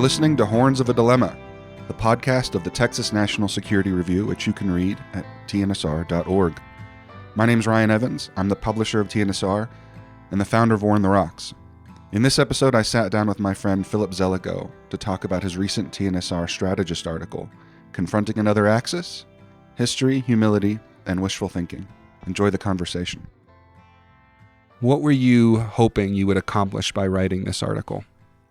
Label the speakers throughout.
Speaker 1: listening to Horns of a Dilemma, the podcast of the Texas National Security Review, which you can read at tnsr.org. My name's Ryan Evans. I'm the publisher of TNSR and the founder of War in the Rocks. In this episode, I sat down with my friend Philip Zelikow to talk about his recent TNSR strategist article, Confronting Another Axis, History, Humility, and Wishful Thinking. Enjoy the conversation. What were you hoping you would accomplish by writing this article?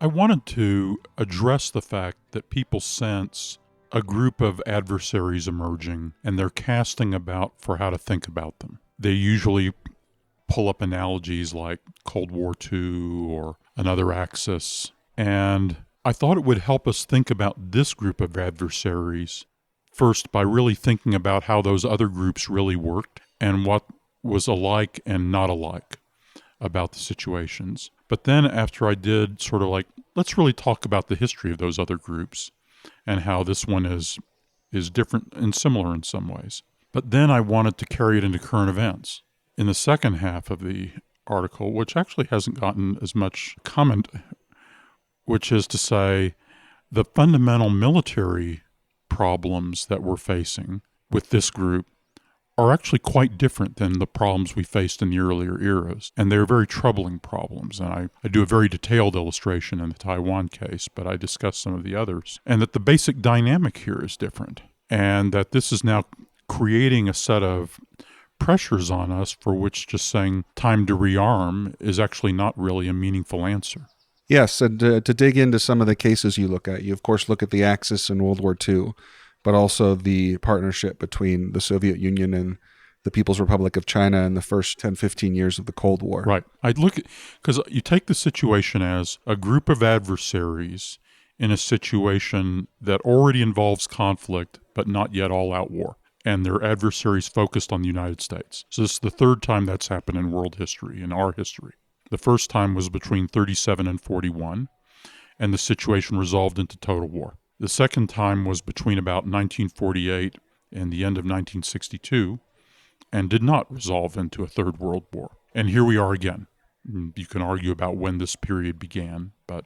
Speaker 2: I wanted to address the fact that people sense a group of adversaries emerging and they're casting about for how to think about them. They usually pull up analogies like Cold War II or another axis. And I thought it would help us think about this group of adversaries first by really thinking about how those other groups really worked and what was alike and not alike about the situations. But then after I did sort of like, let's really talk about the history of those other groups and how this one is different and similar in some ways. But then I wanted to carry it into current events. In the second half of the article, which actually hasn't gotten as much comment, which is to say the fundamental military problems that we're facing with this group are actually quite different than the problems we faced in the earlier eras. And they're very troubling problems. And I do a very detailed illustration in the Taiwan case, but I discuss some of the others. And that the basic dynamic here is different. And that this is now creating a set of pressures on us for which just saying time to rearm is actually not really a meaningful answer.
Speaker 1: Yes, and to dig into some of the cases you look at, you of course look at the Axis in World War II, but also the partnership between the Soviet Union and the People's Republic of China in the first 10, 15 years of the Cold War.
Speaker 2: Right. I'd look at, because you take the situation as a group of adversaries in a situation that already involves conflict, but not yet all-out war. And their adversaries focused on the United States. So this is the third time that's happened in world history, in our history. The first time was between 37 and 41, and the situation resolved into total war. The second time was between about 1948 and the end of 1962 and did not resolve into a third world war. And here we are again. You can argue about when this period began, but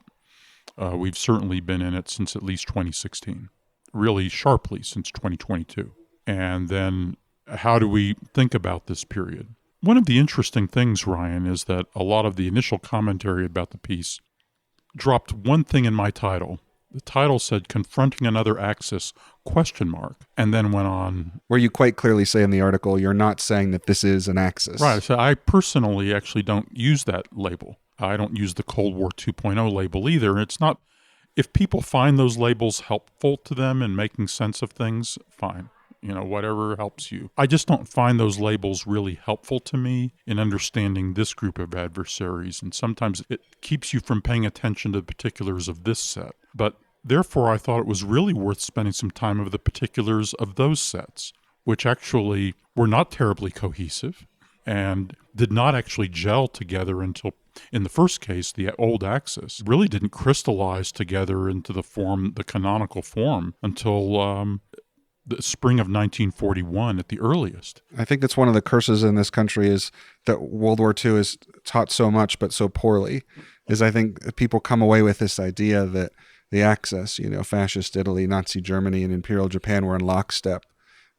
Speaker 2: we've certainly been in it since at least 2016, really sharply since 2022. And then how do we think about this period? One of the interesting things, Ryan, is that a lot of the initial commentary about the piece dropped one thing in my title. The title said, Confronting Another Axis, ? And then went on.
Speaker 1: Where you quite clearly say in the article, you're not saying that this is an axis.
Speaker 2: Right. So I personally actually don't use that label. I don't use the Cold War 2.0 label either. It's not, if people find those labels helpful to them in making sense of things, fine. Whatever helps you. I just don't find those labels really helpful to me in understanding this group of adversaries. And sometimes it keeps you from paying attention to the particulars of this set. But therefore, I thought it was really worth spending some time of the particulars of those sets, which actually were not terribly cohesive and did not actually gel together until, in the first case, the old Axis really didn't crystallize together into the canonical form until the spring of 1941 at the earliest.
Speaker 1: I think that's one of the curses in this country is that World War II is taught so much but so poorly, is I think people come away with this idea that the Axis, fascist Italy, Nazi Germany, and Imperial Japan were in lockstep,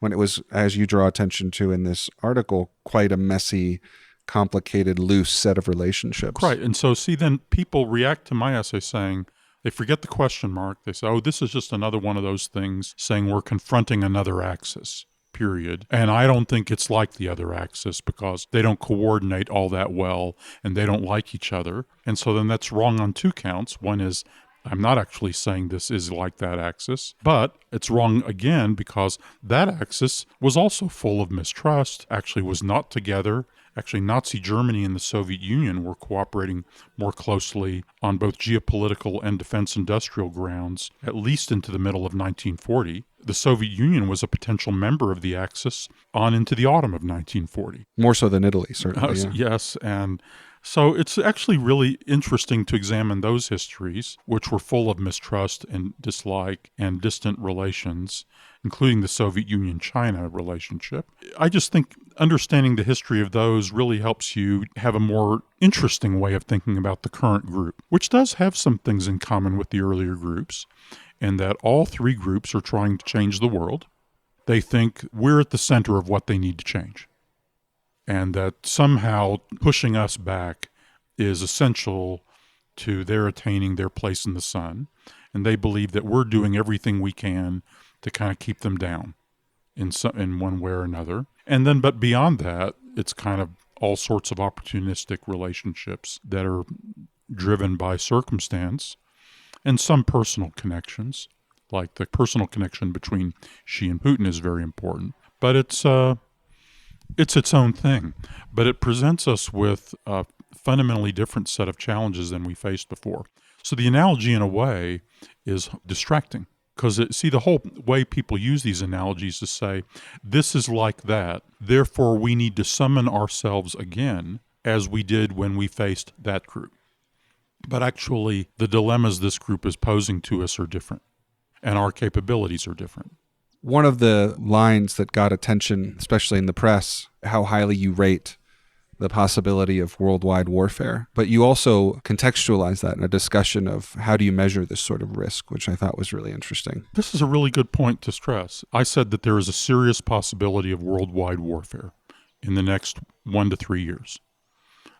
Speaker 1: when it was, as you draw attention to in this article, quite a messy, complicated, loose set of relationships.
Speaker 2: Right, and so then people react to my essay saying, they forget the question mark. They say, this is just another one of those things saying we're confronting another axis, period. And I don't think it's like the other axis because they don't coordinate all that well and they don't like each other. And so then that's wrong on two counts. One is I'm not actually saying this is like that axis, but it's wrong again because that axis was also full of mistrust, actually was not together. Actually, Nazi Germany and the Soviet Union were cooperating more closely on both geopolitical and defense industrial grounds, at least into the middle of 1940. The Soviet Union was a potential member of the Axis on into the autumn of 1940.
Speaker 1: More so than Italy, certainly. Yeah.
Speaker 2: Yes, and so it's actually really interesting to examine those histories, which were full of mistrust and dislike and distant relations, including the Soviet Union-China relationship. I just think understanding the history of those really helps you have a more interesting way of thinking about the current group, which does have some things in common with the earlier groups, and that all three groups are trying to change the world. They think we're at the center of what they need to change, and that somehow pushing us back is essential to their attaining their place in the sun, and they believe that we're doing everything we can to kind of keep them down in one way or another. And then, but beyond that, it's kind of all sorts of opportunistic relationships that are driven by circumstance and some personal connections, like the personal connection between Xi and Putin is very important. But it's its own thing. But it presents us with a fundamentally different set of challenges than we faced before. So the analogy, in a way, is distracting. Because, the whole way people use these analogies to say, this is like that, therefore we need to summon ourselves again as we did when we faced that group. But actually, the dilemmas this group is posing to us are different, and our capabilities are different.
Speaker 3: One of the lines that got attention, especially in the press, how highly you rate the possibility of worldwide warfare. But you also contextualize that in a discussion of how do you measure this sort of risk, which I thought was really interesting.
Speaker 2: This is a really good point to stress. I said that there is a serious possibility of worldwide warfare in the next 1 to 3 years.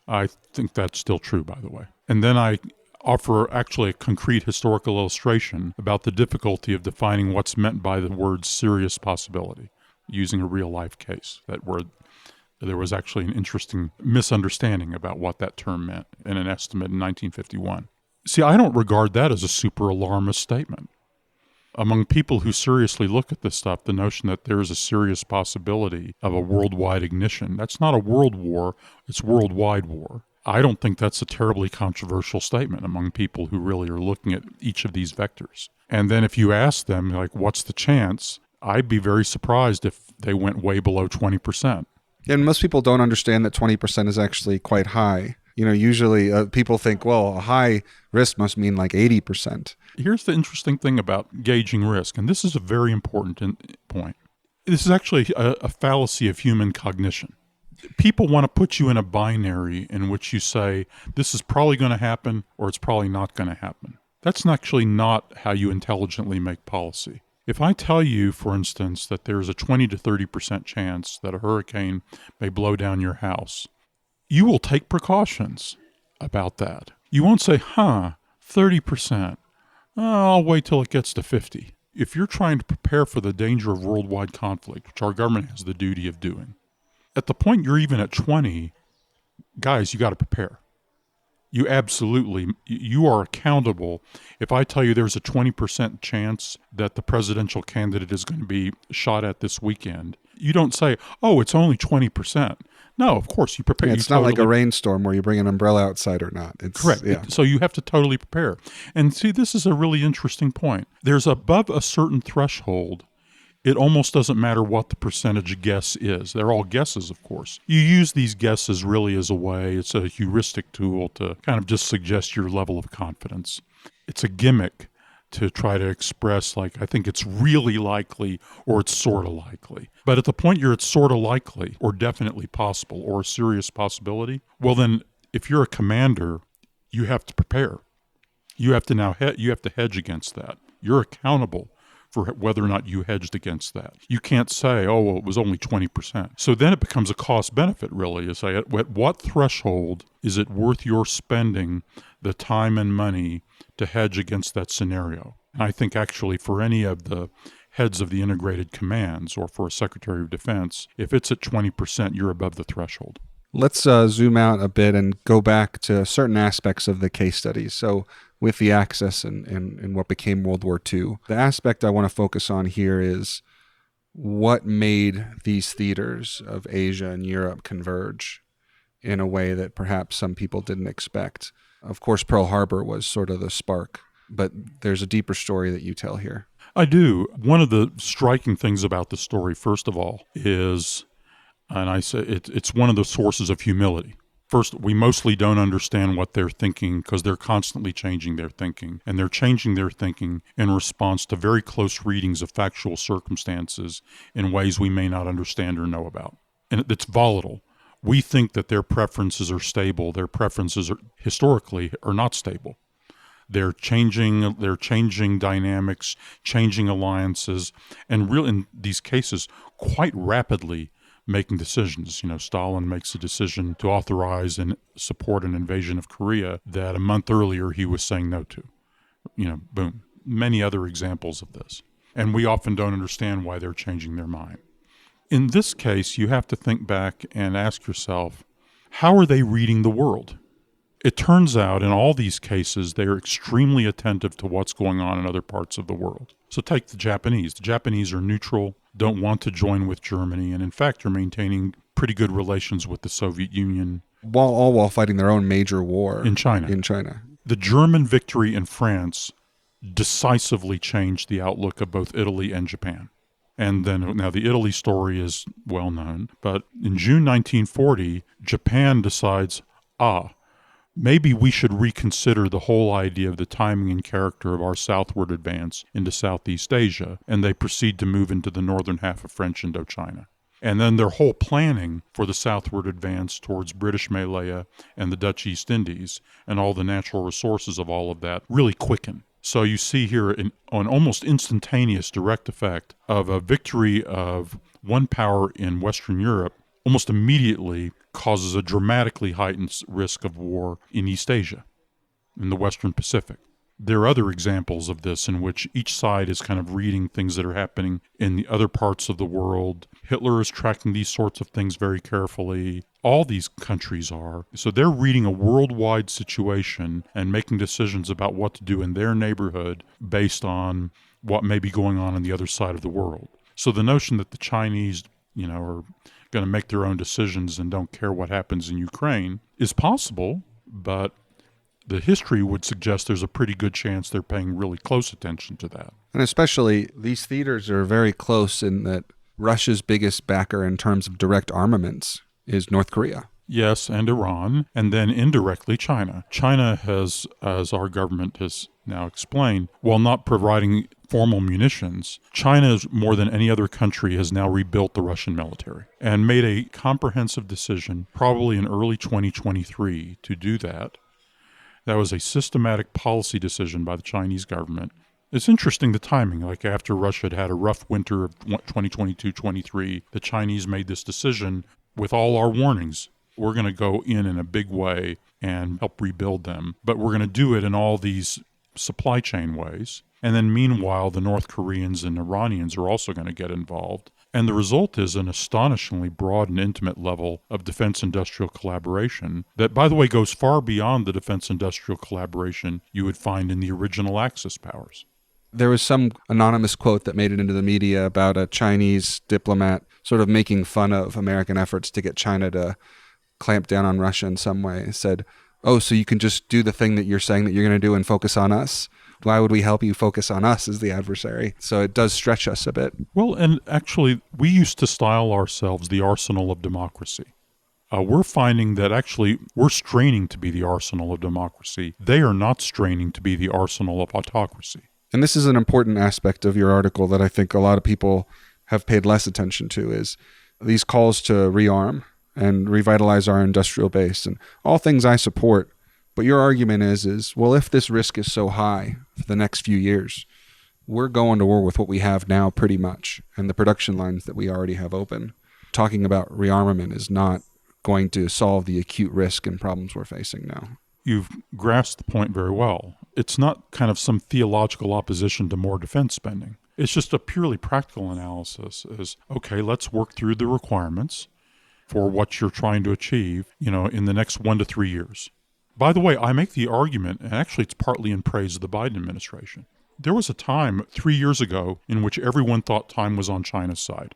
Speaker 2: I think that's still true, by the way. And then I offer actually a concrete historical illustration about the difficulty of defining what's meant by the word serious possibility, using a real-life case. That word, there was actually an interesting misunderstanding about what that term meant in an estimate in 1951. See, I don't regard that as a super alarmist statement. Among people who seriously look at this stuff, the notion that there is a serious possibility of a worldwide ignition, that's not a world war, it's worldwide war. I don't think that's a terribly controversial statement among people who really are looking at each of these vectors. And then if you ask them, like, what's the chance? I'd be very surprised if they went way below 20%.
Speaker 3: And most people don't understand that 20% is actually quite high. You know, usually people think, well, a high risk must mean like 80%.
Speaker 2: Here's the interesting thing about gauging risk, and this is a very important point. This is actually a fallacy of human cognition. People want to put you in a binary in which you say, this is probably going to happen or it's probably not going to happen. That's actually not how you intelligently make policy. If I tell you, for instance, that there's a 20 to 30% chance that a hurricane may blow down your house, you will take precautions about that. You won't say, 30%. I'll wait till it gets to 50. If you're trying to prepare for the danger of worldwide conflict, which our government has the duty of doing, at the point you're even at 20, guys, you got to prepare. You are accountable. If I tell you there's a 20% chance that the presidential candidate is going to be shot at this weekend, you don't say, oh, it's only 20%. No, of course, you prepare.
Speaker 3: Yeah, it's not like a rainstorm where you bring an umbrella outside or not. It's,
Speaker 2: correct.
Speaker 3: Yeah.
Speaker 2: So you have to totally prepare. And see, this is a really interesting point. There's above a certain threshold, it almost doesn't matter what the percentage guess is. They're all guesses, of course. You use these guesses really as a way, it's a heuristic tool to kind of just suggest your level of confidence. It's a gimmick to try to express, like, I think it's really likely or it's sort of likely. But at the point you're it's sort of likely or definitely possible or a serious possibility, well then, if you're a commander, you have to prepare. You have to you have to hedge against that. You're accountable for whether or not you hedged against that. You can't say, oh, well, it was only 20%. So then it becomes a cost benefit, really. You say, at what threshold is it worth your spending the time and money to hedge against that scenario? And I think actually for any of the heads of the integrated commands or for a Secretary of Defense, if it's at 20%, you're above the threshold.
Speaker 3: Let's zoom out a bit and go back to certain aspects of the case studies. So with the Axis and what became World War II, the aspect I want to focus on here is what made these theaters of Asia and Europe converge in a way that perhaps some people didn't expect. Of course, Pearl Harbor was sort of the spark, but there's a deeper story that you tell here.
Speaker 2: I do. One of the striking things about the story, first of all, is, and I say it's one of the sources of humility. First, we mostly don't understand what they're thinking because they're constantly changing their thinking. And they're changing their thinking in response to very close readings of factual circumstances in ways we may not understand or know about. and it's volatile. We think that their preferences are stable. Their preferences are historically are not stable. They're changing dynamics, changing alliances, and really in these cases quite rapidly making decisions. Stalin makes a decision to authorize and support an invasion of Korea that a month earlier he was saying no to. Boom. Many other examples of this. And we often don't understand why they're changing their mind. In this case, you have to think back and ask yourself, how are they reading the world? It turns out in all these cases, they are extremely attentive to what's going on in other parts of the world. So take the Japanese. The Japanese are neutral, don't want to join with Germany, and in fact are maintaining pretty good relations with the Soviet Union.
Speaker 3: While fighting their own major war
Speaker 2: in China. The German victory in France decisively changed the outlook of both Italy and Japan. And then now the Italy story is well known, but in June 1940, Japan decides, maybe we should reconsider the whole idea of the timing and character of our southward advance into Southeast Asia, and they proceed to move into the northern half of French Indochina. And then their whole planning for the southward advance towards British Malaya and the Dutch East Indies and all the natural resources of all of that really quicken. So you see here an almost instantaneous direct effect of a victory of one power in Western Europe almost immediately causes a dramatically heightened risk of war in East Asia, in the Western Pacific. There are other examples of this in which each side is kind of reading things that are happening in the other parts of the world. Hitler is tracking these sorts of things very carefully. All these countries are. So they're reading a worldwide situation and making decisions about what to do in their neighborhood based on what may be going on the other side of the world. So the notion that the Chinese, are going to make their own decisions and don't care what happens in Ukraine is possible, but the history would suggest there's a pretty good chance they're paying really close attention to that.
Speaker 3: And especially these theaters are very close in that Russia's biggest backer in terms of direct armaments is North Korea.
Speaker 2: Yes, and Iran, and then indirectly China. China has, as our government has now explained, while not providing formal munitions, China, more than any other country, has now rebuilt the Russian military and made a comprehensive decision, probably in early 2023, to do that. That was a systematic policy decision by the Chinese government. It's interesting, the timing, like after Russia had a rough winter of 2022-23, the Chinese made this decision with all our warnings. We're going to go in a big way and help rebuild them, but we're going to do it in all these supply chain ways. And then meanwhile, the North Koreans and Iranians are also going to get involved. And the result is an astonishingly broad and intimate level of defense-industrial collaboration that, by the way, goes far beyond the defense-industrial collaboration you would find in the original Axis powers.
Speaker 3: There was some anonymous quote that made it into the media about a Chinese diplomat sort of making fun of American efforts to get China to clamp down on Russia in some way. It said, so you can just do the thing that you're saying that you're going to do and focus on us? Why would we help you focus on us as the adversary? So it does stretch us a bit.
Speaker 2: Well, and actually, we used to style ourselves the arsenal of democracy. We're finding that actually we're straining to be the arsenal of democracy. They are not straining to be the arsenal of autocracy.
Speaker 3: And this is an important aspect of your article that I think a lot of people have paid less attention to, is these calls to rearm and revitalize our industrial base, and all things I support. But your argument is, well, if this risk is so high for the next few years, we're going to war with what we have now pretty much, and the production lines that we already have open. Talking about rearmament is not going to solve the acute risk and problems we're facing now.
Speaker 2: You've grasped the point very well. It's not kind of some theological opposition to more defense spending. It's just a purely practical analysis is, okay, let's work through the requirements for what you're trying to achieve, in the next 1 to 3 years. By the way, I make the argument, and actually it's partly in praise of the Biden administration. There was a time 3 years ago in which everyone thought time was on China's side.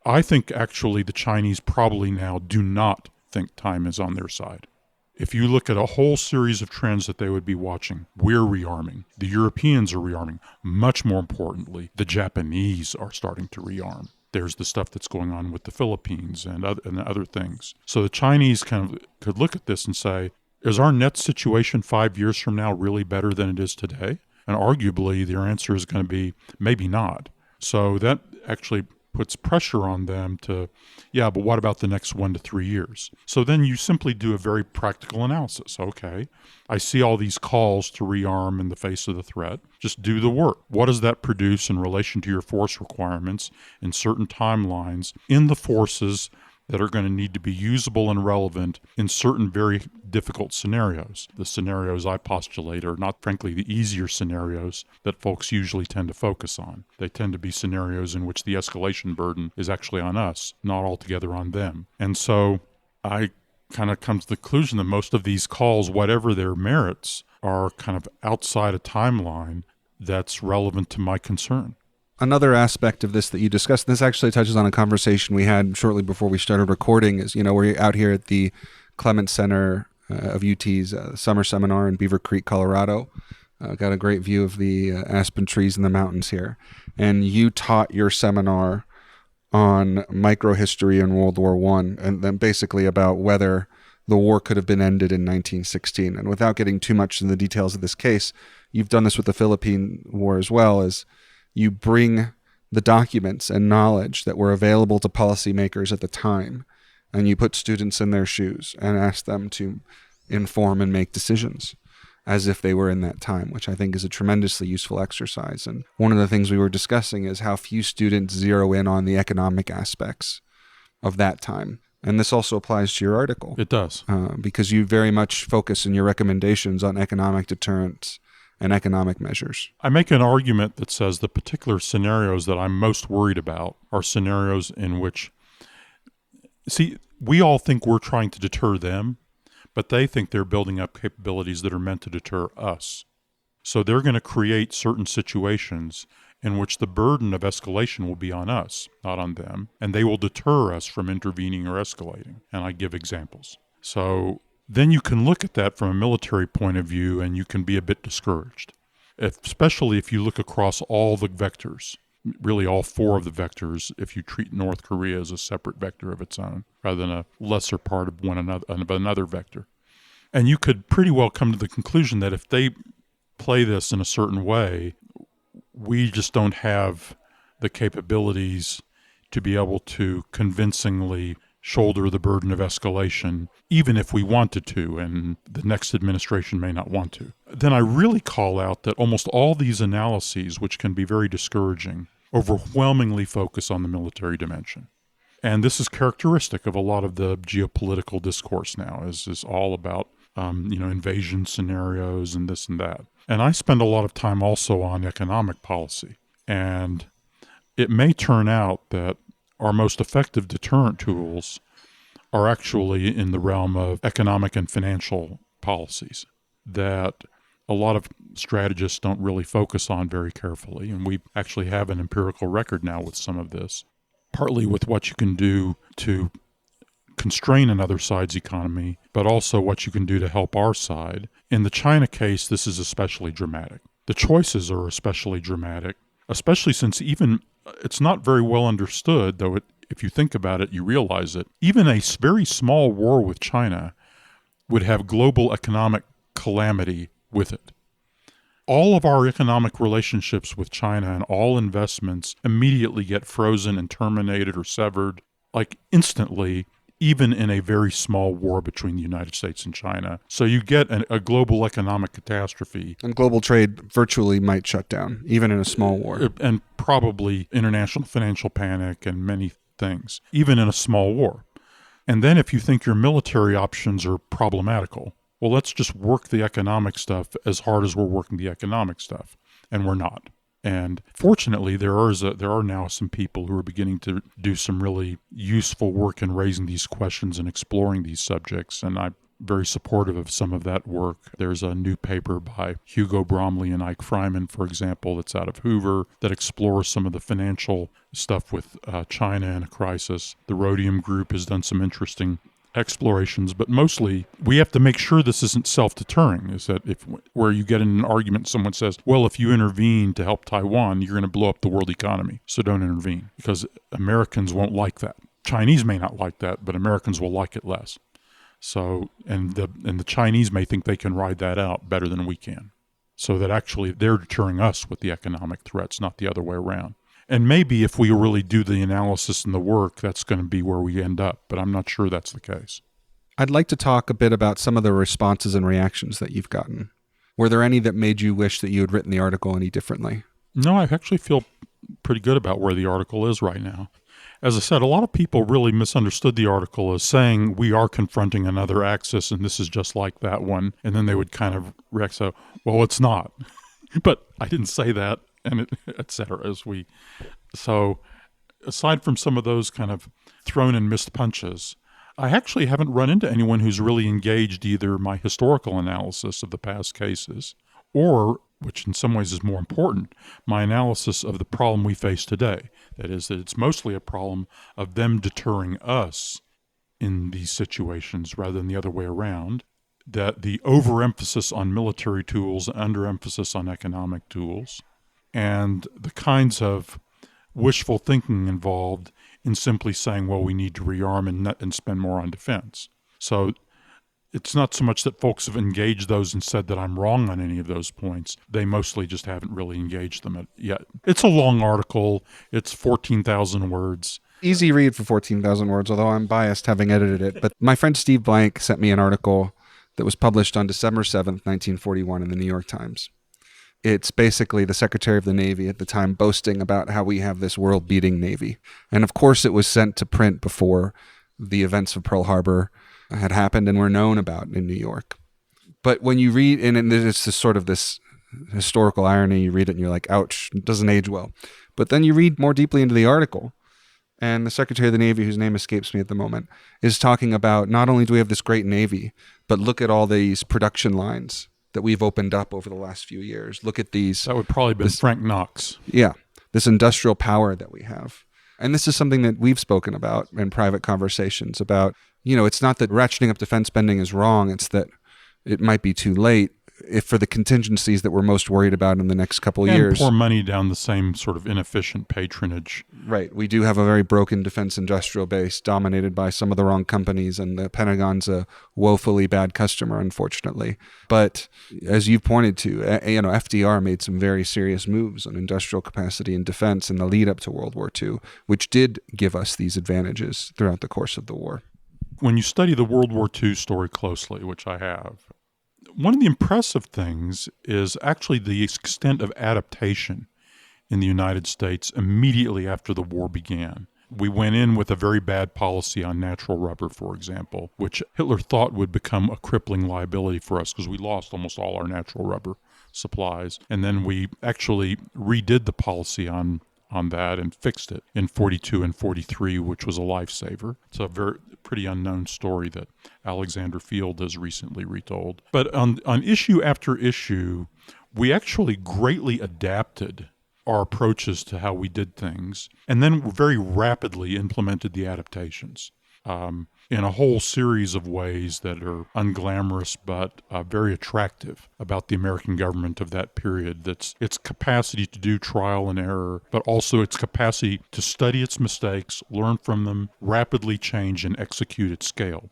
Speaker 2: I think actually the Chinese probably now do not think time is on their side. If you look at a whole series of trends that they would be watching, we're rearming. The Europeans are rearming. Much more importantly, the Japanese are starting to rearm. There's the stuff that's going on with the Philippines and other things. So the Chinese kind of could look at this and say, is our net situation 5 years from now really better than it is today? And arguably, their answer is going to be maybe not. So that actually puts pressure on them to, yeah, but what about the next 1 to 3 years? So then you simply do a very practical analysis. Okay, I see all these calls to rearm in the face of the threat. Just do the work. What does that produce in relation to your force requirements in certain timelines in the forces that are going to need to be usable and relevant in certain very difficult scenarios? The scenarios I postulate are not, frankly, the easier scenarios that folks usually tend to focus on. They tend to be scenarios in which the escalation burden is actually on us, not altogether on them. And so I kind of come to the conclusion that most of these calls, whatever their merits, are kind of outside a timeline that's relevant to my concern.
Speaker 3: Another aspect of this that you discussed, this actually touches on a conversation we had shortly before we started recording, is, we're out here at the Clement Center of UT's summer seminar in Beaver Creek, Colorado. Got a great view of the aspen trees in the mountains here. And you taught your seminar on microhistory in World War I, and then basically about whether the war could have been ended in 1916. And without getting too much in the details of this case, you've done this with the Philippine War as well, as you bring the documents and knowledge that were available to policymakers at the time, and you put students in their shoes and ask them to inform and make decisions as if they were in that time, which I think is a tremendously useful exercise. And one of the things we were discussing is how few students zero in on the economic aspects of that time. And this also applies to your article.
Speaker 2: It does.
Speaker 3: Because you very much focus in your recommendations on economic deterrence and economic measures.
Speaker 2: I make an argument that says the particular scenarios that I'm most worried about are scenarios in which, see, we all think we're trying to deter them, but they think they're building up capabilities that are meant to deter us. So they're going to create certain situations in which the burden of escalation will be on us, not on them, and they will deter us from intervening or escalating. And I give examples. So then you can look at that from a military point of view, and you can be a bit discouraged, especially if you look across all the vectors, really all four of the vectors, if you treat North Korea as a separate vector of its own, rather than a lesser part of another vector. And you could pretty well come to the conclusion that if they play this in a certain way, we just don't have the capabilities to be able to convincingly shoulder the burden of escalation, even if we wanted to, and the next administration may not want to. Then I really call out that almost all these analyses, which can be very discouraging, overwhelmingly focus on the military dimension. And this is characteristic of a lot of the geopolitical discourse now, is all about invasion scenarios and this and that. And I spend a lot of time also on economic policy. And it may turn out that our most effective deterrent tools are actually in the realm of economic and financial policies that a lot of strategists don't really focus on very carefully. And we actually have an empirical record now with some of this, partly with what you can do to constrain another side's economy, but also what you can do to help our side. In the China case, this is especially dramatic. The choices are especially dramatic, especially since even it's not very well understood, though if you think about it, you realize it. Even a very small war with China would have global economic calamity with it. All of our economic relationships with China and all investments immediately get frozen and terminated or severed, like instantly, even in a very small war between the United States and China. So you get a global economic catastrophe.
Speaker 3: And global trade virtually might shut down, even in a small war.
Speaker 2: And probably international financial panic and many things, even in a small war. And then if you think your military options are problematical, well, let's just work the economic stuff as hard as we're working the economic stuff. And we're not. And fortunately, there are now some people who are beginning to do some really useful work in raising these questions and exploring these subjects. And I'm very supportive of some of that work. There's a new paper by Hugo Bromley and Ike Fryman, for example, that's out of Hoover that explores some of the financial stuff with China in a crisis. The Rhodium Group has done some interesting explorations, but mostly we have to make sure this isn't self-deterring, is that where you get in an argument, someone says, well, if you intervene to help Taiwan, you're going to blow up the world economy, so don't intervene, because Americans won't like that. Chinese may not like that, but Americans will like it less. So, and the Chinese may think they can ride that out better than we can, so that actually they're deterring us with the economic threats, not the other way around. And maybe if we really do the analysis and the work, that's going to be where we end up. But I'm not sure that's the case.
Speaker 3: I'd like to talk a bit about some of the responses and reactions that you've gotten. Were there any that made you wish that you had written the article any differently?
Speaker 2: No, I actually feel pretty good about where the article is right now. As I said, a lot of people really misunderstood the article as saying we are confronting another axis and this is just like that one. And then they would kind of react, so, well, it's not. But I didn't say that, and et cetera. So aside from some of those kind of thrown and missed punches, I actually haven't run into anyone who's really engaged either my historical analysis of the past cases or, which in some ways is more important, my analysis of the problem we face today. That is, that it's mostly a problem of them deterring us in these situations rather than the other way around, that the overemphasis on military tools, underemphasis on economic tools, and the kinds of wishful thinking involved in simply saying, well, we need to rearm and spend more on defense. So it's not so much that folks have engaged those and said that I'm wrong on any of those points. They mostly just haven't really engaged them yet. It's a long article. It's 14,000 words.
Speaker 3: Easy read for 14,000 words, although I'm biased having edited it. But my friend Steve Blank sent me an article that was published on December 7th, 1941 in the New York Times. It's basically the Secretary of the Navy at the time boasting about how we have this world-beating Navy. And of course it was sent to print before the events of Pearl Harbor had happened and were known about in New York. But when you read, and it's just sort of this historical irony, you read it and you're like, ouch, it doesn't age well. But then you read more deeply into the article, and the Secretary of the Navy, whose name escapes me at the moment, is talking about not only do we have this great Navy, but look at all these production lines that we've opened up over the last few years. Look at these.
Speaker 2: That would probably be Frank Knox.
Speaker 3: Yeah, this industrial power that we have. And this is something that we've spoken about in private conversations about, it's not that ratcheting up defense spending is wrong. It's that it might be too late if for the contingencies that we're most worried about in the next couple of years.
Speaker 2: And pour money down the same sort of inefficient patronage.
Speaker 3: Right. We do have a very broken defense industrial base dominated by some of the wrong companies, and the Pentagon's a woefully bad customer, unfortunately. But as you've pointed to, FDR made some very serious moves on industrial capacity and defense in the lead up to World War II, which did give us these advantages throughout the course of the war.
Speaker 2: When you study the World War II story closely, which I have, one of the impressive things is actually the extent of adaptation in the United States immediately after the war began. We went in with a very bad policy on natural rubber, for example, which Hitler thought would become a crippling liability for us because we lost almost all our natural rubber supplies. And then we actually redid the policy on that and fixed it in 42 and 43, which was a lifesaver. It's a pretty unknown story that Alexander Field has recently retold. But on issue after issue, we actually greatly adapted our approaches to how we did things, and then very rapidly implemented the adaptations in a whole series of ways that are unglamorous but very attractive about the American government of that period. That's its capacity to do trial and error, but also its capacity to study its mistakes, learn from them, rapidly change and execute at scale.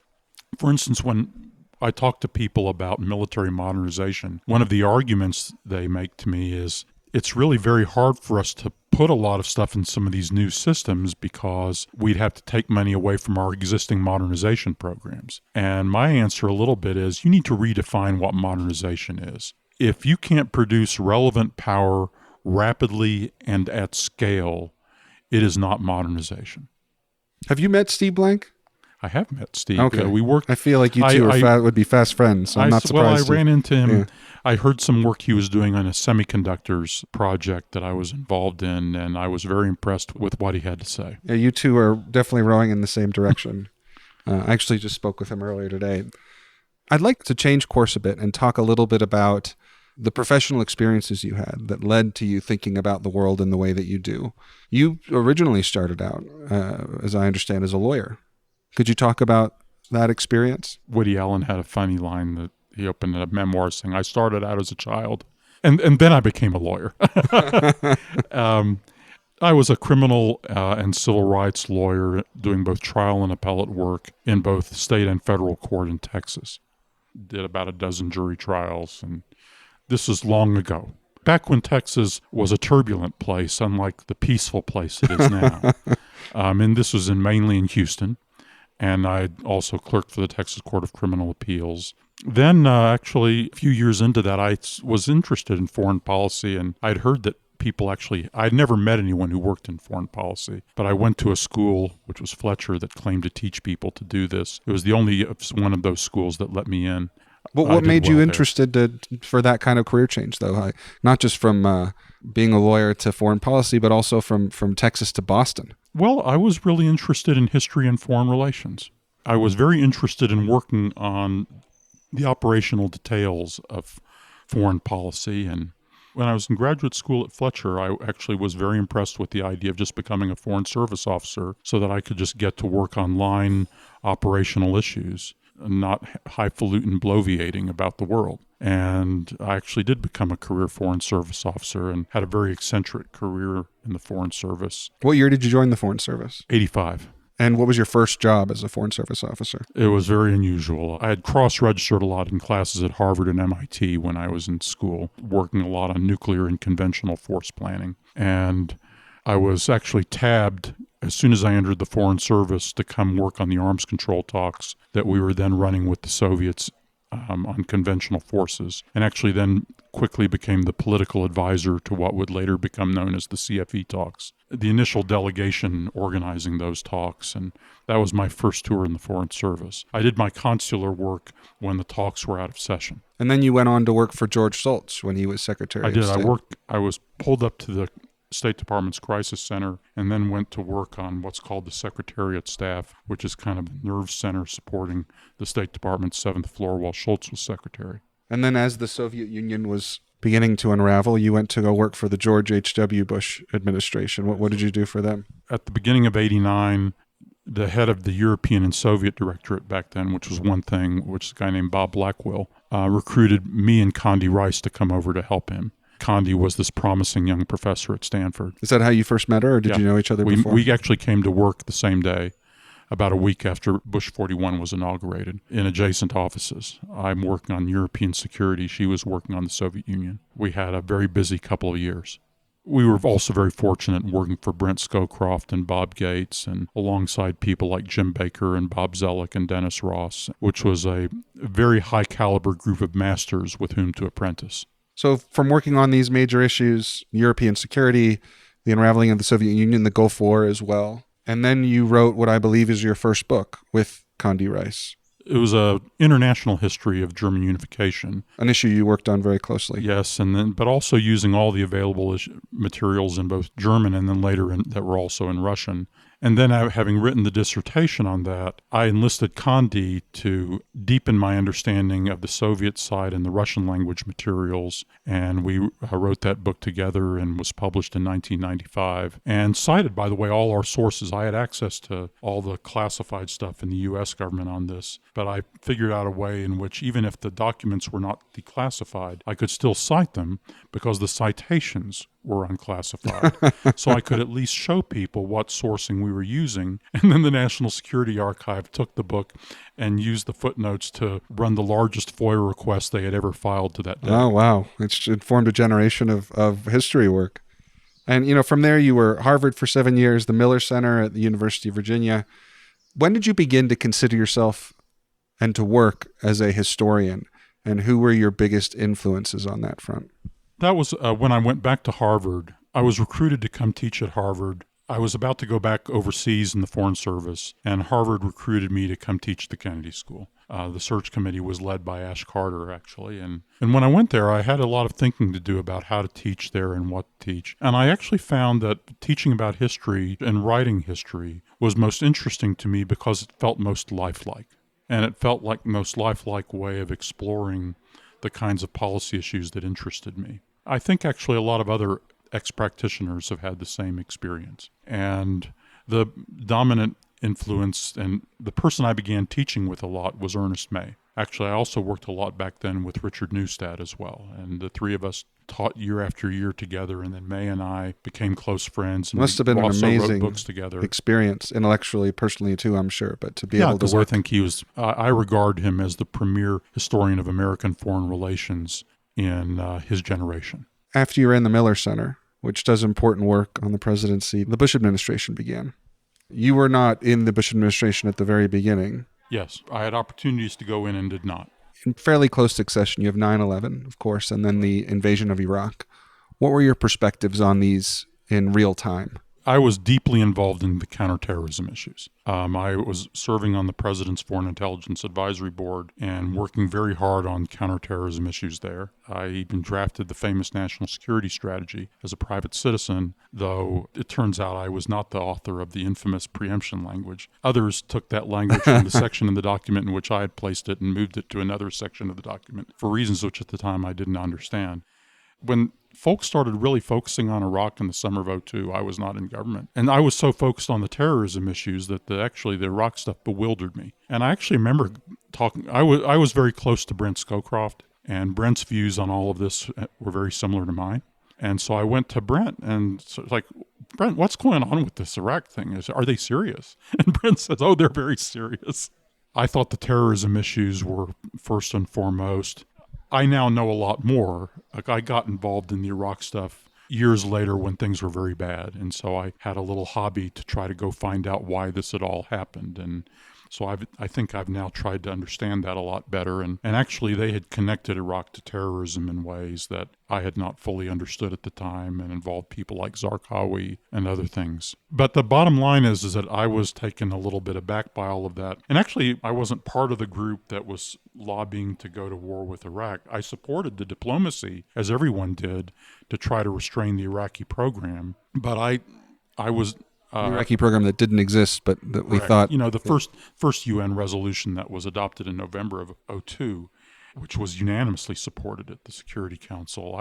Speaker 2: For instance, when I talk to people about military modernization, one of the arguments they make to me is it's really very hard for us to put a lot of stuff in some of these new systems because we'd have to take money away from our existing modernization programs. And my answer a little bit is you need to redefine what modernization is. If you can't produce relevant power rapidly and at scale, it is not modernization.
Speaker 3: Have you met Steve Blank?
Speaker 2: I have met Steve.
Speaker 3: Okay.
Speaker 2: We worked.
Speaker 3: I feel like you two would be fast friends, so I'm not surprised.
Speaker 2: Well, I ran into him.
Speaker 3: Yeah.
Speaker 2: I heard some work he was doing on a semiconductors project that I was involved in, and I was very impressed with what he had to say.
Speaker 3: Yeah, you two are definitely rowing in the same direction. I actually just spoke with him earlier today. I'd like to change course a bit and talk a little bit about the professional experiences you had that led to you thinking about the world in the way that you do. You originally started out, as I understand, as a lawyer. Could you talk about that experience?
Speaker 2: Woody Allen had a funny line that he opened a memoir saying, I started out as a child, and then I became a lawyer. I was a criminal and civil rights lawyer doing both trial and appellate work in both state and federal court in Texas. Did about a dozen jury trials, and this was long ago. Back when Texas was a turbulent place, unlike the peaceful place it is now. And this was mainly in Houston. And I also clerked for the Texas Court of Criminal Appeals. Then, actually, a few years into that, I was interested in foreign policy, and I'd heard that I'd never met anyone who worked in foreign policy, but I went to a school, which was Fletcher, that claimed to teach people to do this. It was the only one of those schools that let me in.
Speaker 3: What made you interested for that kind of career change, though? Not just from being a lawyer to foreign policy, but also from Texas to Boston.
Speaker 2: Well, I was really interested in history and foreign relations. I was very interested in working on the operational details of foreign policy. And when I was in graduate school at Fletcher, I actually was very impressed with the idea of just becoming a foreign service officer so that I could just get to work on line operational issues, not highfalutin bloviating about the world. And I actually did become a career foreign service officer and had a very eccentric career in the foreign service.
Speaker 3: What year did you join the foreign service?
Speaker 2: 85.
Speaker 3: And what was your first job as a foreign service officer?
Speaker 2: It was very unusual. I had cross-registered a lot in classes at Harvard and MIT when I was in school, working a lot on nuclear and conventional force planning. And I was actually tabbed as soon as I entered the Foreign Service to come work on the arms control talks that we were then running with the Soviets on conventional forces, and actually then quickly became the political advisor to what would later become known as the CFE talks. The initial delegation organizing those talks, and that was my first tour in the Foreign Service. I did my consular work when the talks were out of session.
Speaker 3: And then you went on to work for George Shultz when he was Secretary of State.
Speaker 2: I was pulled up to the State Department's Crisis Center and then went to work on what's called the Secretariat Staff, which is kind of a nerve center supporting the State Department's 7th floor while Shultz was secretary.
Speaker 3: And then as the Soviet Union was beginning to unravel, you went to go work for the George H.W. Bush administration. What did you do for them?
Speaker 2: At the beginning of 89, the head of the European and Soviet Directorate back then, which was one thing, which is a guy named Bob Blackwell, recruited me and Condi Rice to come over to help him. Condi was this promising young professor at Stanford.
Speaker 3: Is that how you first met her, or did you know each other before?
Speaker 2: We actually came to work the same day, about a week after Bush 41 was inaugurated, in adjacent offices. I'm working on European security. She was working on the Soviet Union. We had a very busy couple of years. We were also very fortunate in working for Brent Scowcroft and Bob Gates and alongside people like Jim Baker and Bob Zelikow and Dennis Ross, which was a very high caliber group of masters with whom to apprentice.
Speaker 3: So from working on these major issues, European security, the unraveling of the Soviet Union, the Gulf War as well, and then you wrote what I believe is your first book with Condi Rice.
Speaker 2: It was an international history of German unification.
Speaker 3: An issue you worked on very closely.
Speaker 2: Yes, but also using all the available materials in both German and then later that were also in Russian. And then having written the dissertation on that, I enlisted Condi to deepen my understanding of the Soviet side and the Russian language materials. And we wrote that book together and was published in 1995. And cited, by the way, all our sources. I had access to all the classified stuff in the U.S. government on this. But I figured out a way in which even if the documents were not declassified, I could still cite them because the citations were unclassified. So I could at least show people what sourcing we were using. And then the National Security Archive took the book and used the footnotes to run the largest FOIA request they had ever filed to that day.
Speaker 3: Oh, wow. It formed a generation of history work. And, from there you were Harvard for 7 years, the Miller Center at the University of Virginia. When did you begin to consider yourself and to work as a historian? And who were your biggest influences on that front?
Speaker 2: That was when I went back to Harvard. I was recruited to come teach at Harvard. I was about to go back overseas in the Foreign Service, and Harvard recruited me to come teach the Kennedy School. The search committee was led by Ash Carter, actually. And when I went there, I had a lot of thinking to do about how to teach there and what to teach. And I actually found that teaching about history and writing history was most interesting to me because it felt most lifelike. And it felt like the most lifelike way of exploring the kinds of policy issues that interested me. I think actually a lot of other ex-practitioners have had the same experience. And the dominant influence and the person I began teaching with a lot was Ernest May. Actually, I also worked a lot back then with Richard Neustadt as well. And the three of us taught year after year together. And then May and I became close friends. And
Speaker 3: must have been an amazing
Speaker 2: books together.
Speaker 3: Experience, intellectually, personally too, I'm sure. But to be able to work.
Speaker 2: I think he was, I regard him as the premier historian of American foreign relations in his generation.
Speaker 3: after you ran the Miller Center, which does important work on the presidency, the Bush administration began. You were not in the Bush administration at the very beginning.
Speaker 2: Yes, I had opportunities to go in and did not.
Speaker 3: In fairly close succession, you have 9/11, of course, and then the invasion of Iraq. What were your perspectives on these in real time?
Speaker 2: I was deeply involved in the counterterrorism issues. I was serving on the President's Foreign Intelligence Advisory Board and working very hard on counterterrorism issues there. I even drafted the famous National Security Strategy as a private citizen, though it turns out I was not the author of the infamous preemption language. Others took that language from the section in the document in which I had placed it and moved it to another section of the document for reasons which at the time I didn't understand. When folks started really focusing on Iraq in the summer of 2002, I was not in government. And I was so focused on the terrorism issues that the Iraq stuff bewildered me. And I actually remember talking, I was very close to Brent Scowcroft, and Brent's views on all of this were very similar to mine. And so I went to Brent and like, Brent, what's going on with this Iraq thing? Are they serious? And Brent says, oh, they're very serious. I thought the terrorism issues were first and foremost. I now know a lot more. Like, I got involved in the Iraq stuff years later when things were very bad. And so I had a little hobby to try to go find out why this had all happened. And so I think I've now tried to understand that a lot better. And actually, they had connected Iraq to terrorism in ways that I had not fully understood at the time and involved people like Zarqawi and other things. But the bottom line is that I was taken a little bit aback by all of that. And actually, I wasn't part of the group that was lobbying to go to war with Iraq. I supported the diplomacy, as everyone did, to try to restrain the Iraqi program. But I was...
Speaker 3: the Iraqi program that didn't exist, but that we thought...
Speaker 2: the first UN resolution that was adopted in November of 2002, which was unanimously supported at the Security Council.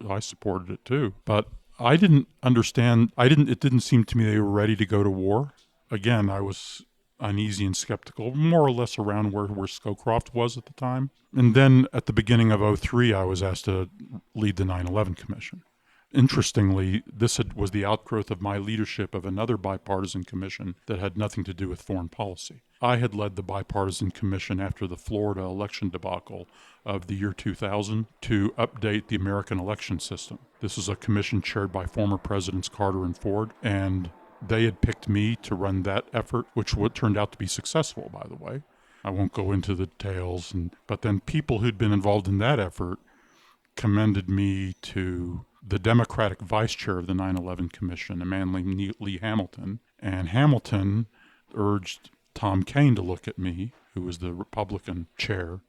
Speaker 2: I supported it too. But I didn't understand... it didn't seem to me they were ready to go to war. Again, I was uneasy and skeptical, more or less around where Scowcroft was at the time. And then at the beginning of 2003, I was asked to lead the 9/11 Commission. Interestingly, this was the outgrowth of my leadership of another bipartisan commission that had nothing to do with foreign policy. I had led the bipartisan commission after the Florida election debacle of the year 2000 to update the American election system. This is a commission chaired by former Presidents Carter and Ford, and they had picked me to run that effort, which turned out to be successful, by the way. I won't go into the details, but then people who'd been involved in that effort commended me to the Democratic vice chair of the 9/11 Commission, a man named Lee Hamilton. And Hamilton urged Tom Kean to look at me, who was the Republican chair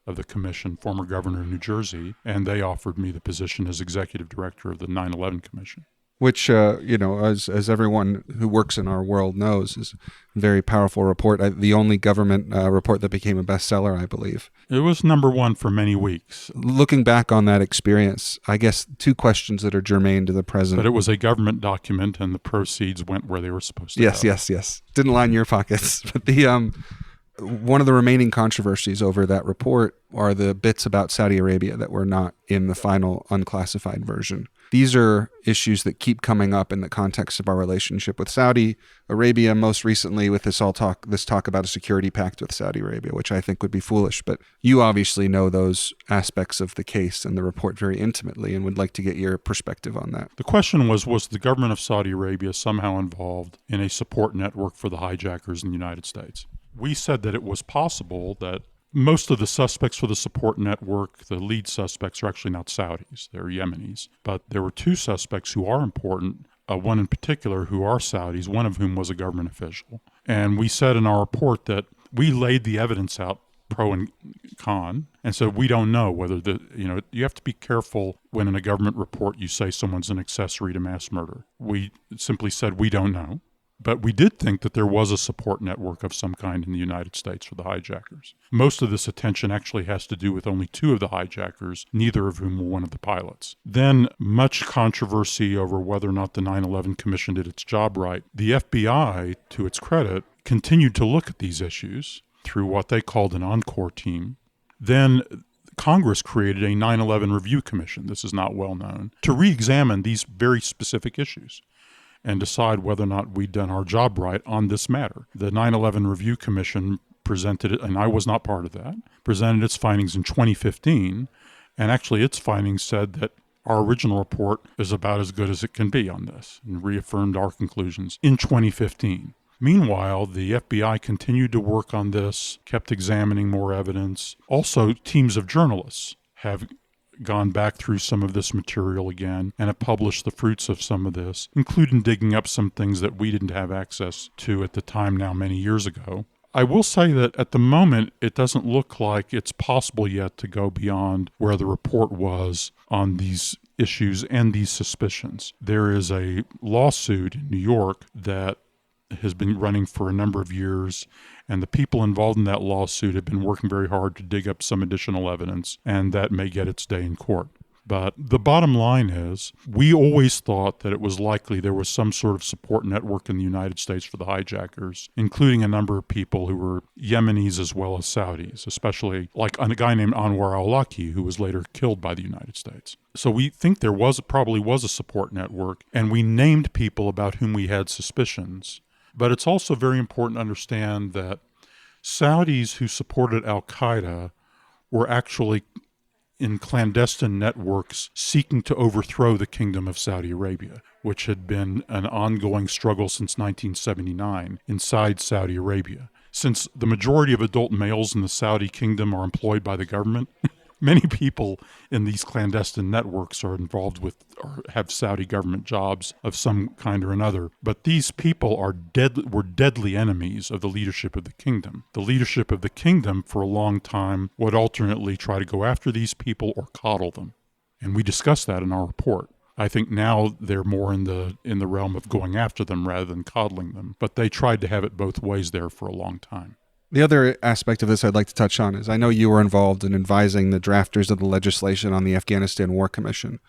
Speaker 2: of the commission, former governor of New Jersey, and they offered me the position as executive director of the 9/11 Commission.
Speaker 3: Which, as everyone who works in our world knows, is a very powerful report. The only government report that became a bestseller, I believe.
Speaker 2: It was number one for many weeks.
Speaker 3: Looking back on that experience, I guess two questions that are germane to the present.
Speaker 2: But it was a government document, and the proceeds went where they were supposed to go.
Speaker 3: Yes. Didn't line your pockets. But one of the remaining controversies over that report are the bits about Saudi Arabia that were not in the final unclassified version. These are issues that keep coming up in the context of our relationship with Saudi Arabia, most recently with this talk about a security pact with Saudi Arabia, which I think would be foolish. But you obviously know those aspects of the case and the report very intimately and would like to get your perspective on that.
Speaker 2: The question was the government of Saudi Arabia somehow involved in a support network for the hijackers in the United States? We said that it was possible that most of the suspects for the support network, the lead suspects, are actually not Saudis. They're Yemenis. But there were two suspects who are important, one in particular who are Saudis, one of whom was a government official. And we said in our report that we laid the evidence out, pro and con, and so we don't know whether you have to be careful when in a government report you say someone's an accessory to mass murder. We simply said we don't know. But we did think that there was a support network of some kind in the United States for the hijackers. Most of this attention actually has to do with only two of the hijackers, neither of whom were one of the pilots. Then much controversy over whether or not the 9/11 Commission did its job right. The FBI, to its credit, continued to look at these issues through what they called an encore team. Then Congress created a 9/11 Review Commission, this is not well known, to re-examine these very specific issues and decide whether or not we'd done our job right on this matter. The 9/11 Review Commission presented it, and I was not part of that, presented its findings in 2015, and actually its findings said that Our original report is about as good as it can be on this and reaffirmed our conclusions in 2015. Meanwhile, the FBI continued to work on this, kept examining more evidence. Also, teams of journalists have gone back through some of this material again and have published the fruits of some of this, including digging up some things that we didn't have access to at the time now many years ago. I will say that at the moment, it doesn't look like it's possible yet to go beyond where the report was on these issues and these suspicions. There is a lawsuit in New York that has been running for a number of years, and the people involved in that lawsuit have been working very hard to dig up some additional evidence, and that may get its day in court. But the bottom line is, we always thought that it was likely there was some sort of support network in the United States for the hijackers, including a number of people who were Yemenis as well as Saudis, especially like a guy named Anwar al-Awlaki, who was later killed by the United States. So we think there probably was a support network, and we named people about whom we had suspicions. But it's also very important to understand that Saudis who supported al-Qaeda were actually in clandestine networks seeking to overthrow the Kingdom of Saudi Arabia, which had been an ongoing struggle since 1979 inside Saudi Arabia. Since the majority of adult males in the Saudi kingdom are employed by the government, many people in these clandestine networks are involved with or have Saudi government jobs of some kind or another. But these people were deadly enemies of the leadership of the kingdom. The leadership of the kingdom for a long time would alternately try to go after these people or coddle them. And we discussed that in our report. I think now they're more in the realm of going after them rather than coddling them. But they tried to have it both ways there for a long time.
Speaker 3: The other aspect of this I'd like to touch on is I know you were involved in advising the drafters of the legislation on the Afghanistan War Commission,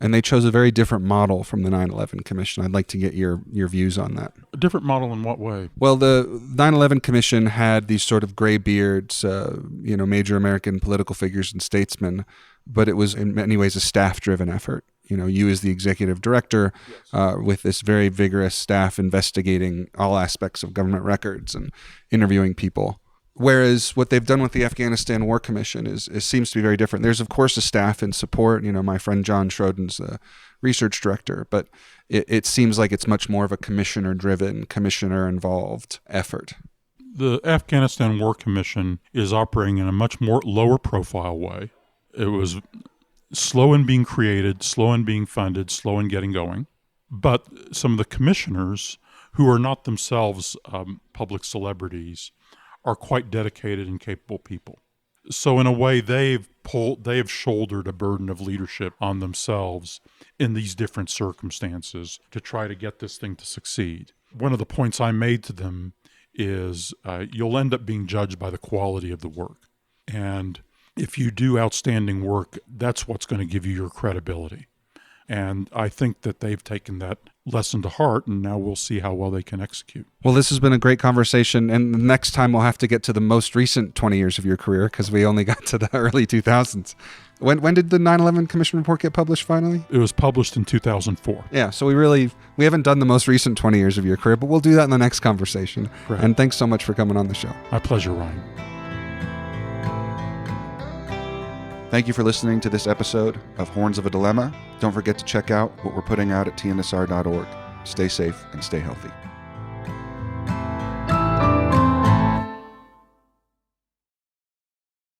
Speaker 3: and they chose a very different model from the 9/11 Commission. I'd like to get your views on that.
Speaker 2: A different model in what way?
Speaker 3: Well, the 9/11 Commission had these sort of gray beards, major American political figures and statesmen, but it was in many ways a staff-driven effort. You as the executive director, with this very vigorous staff investigating all aspects of government records and interviewing people. Whereas what they've done with the Afghanistan War Commission seems to be very different. There's, of course, a staff in support. My friend John Schroden's the research director, but it seems like it's much more of a commissioner-driven, commissioner-involved effort.
Speaker 2: The Afghanistan War Commission is operating in a much more lower-profile way. It was slow in being created, slow in being funded, slow in getting going. But some of the commissioners, who are not themselves public celebrities, are quite dedicated and capable people. So in a way, they have shouldered a burden of leadership on themselves in these different circumstances to try to get this thing to succeed. One of the points I made to them is you'll end up being judged by the quality of the work. And if you do outstanding work, that's what's going to give you your credibility. And I think that they've taken that lesson to heart, and now we'll see how well they can execute.
Speaker 3: Well, this has been a great conversation, and the next time we'll have to get to the most recent 20 years of your career, because we only got to the early 2000s. When did the 9/11 Commission report get published finally?
Speaker 2: It was published in 2004.
Speaker 3: Yeah, so we haven't done the most recent 20 years of your career, but we'll do that in the next conversation.
Speaker 2: Right.
Speaker 3: And thanks so much for coming on the show.
Speaker 2: My pleasure, Ryan.
Speaker 1: Thank you for listening to this episode of Horns of a Dilemma. Don't forget to check out what we're putting out at TNSR.org. Stay safe and stay healthy.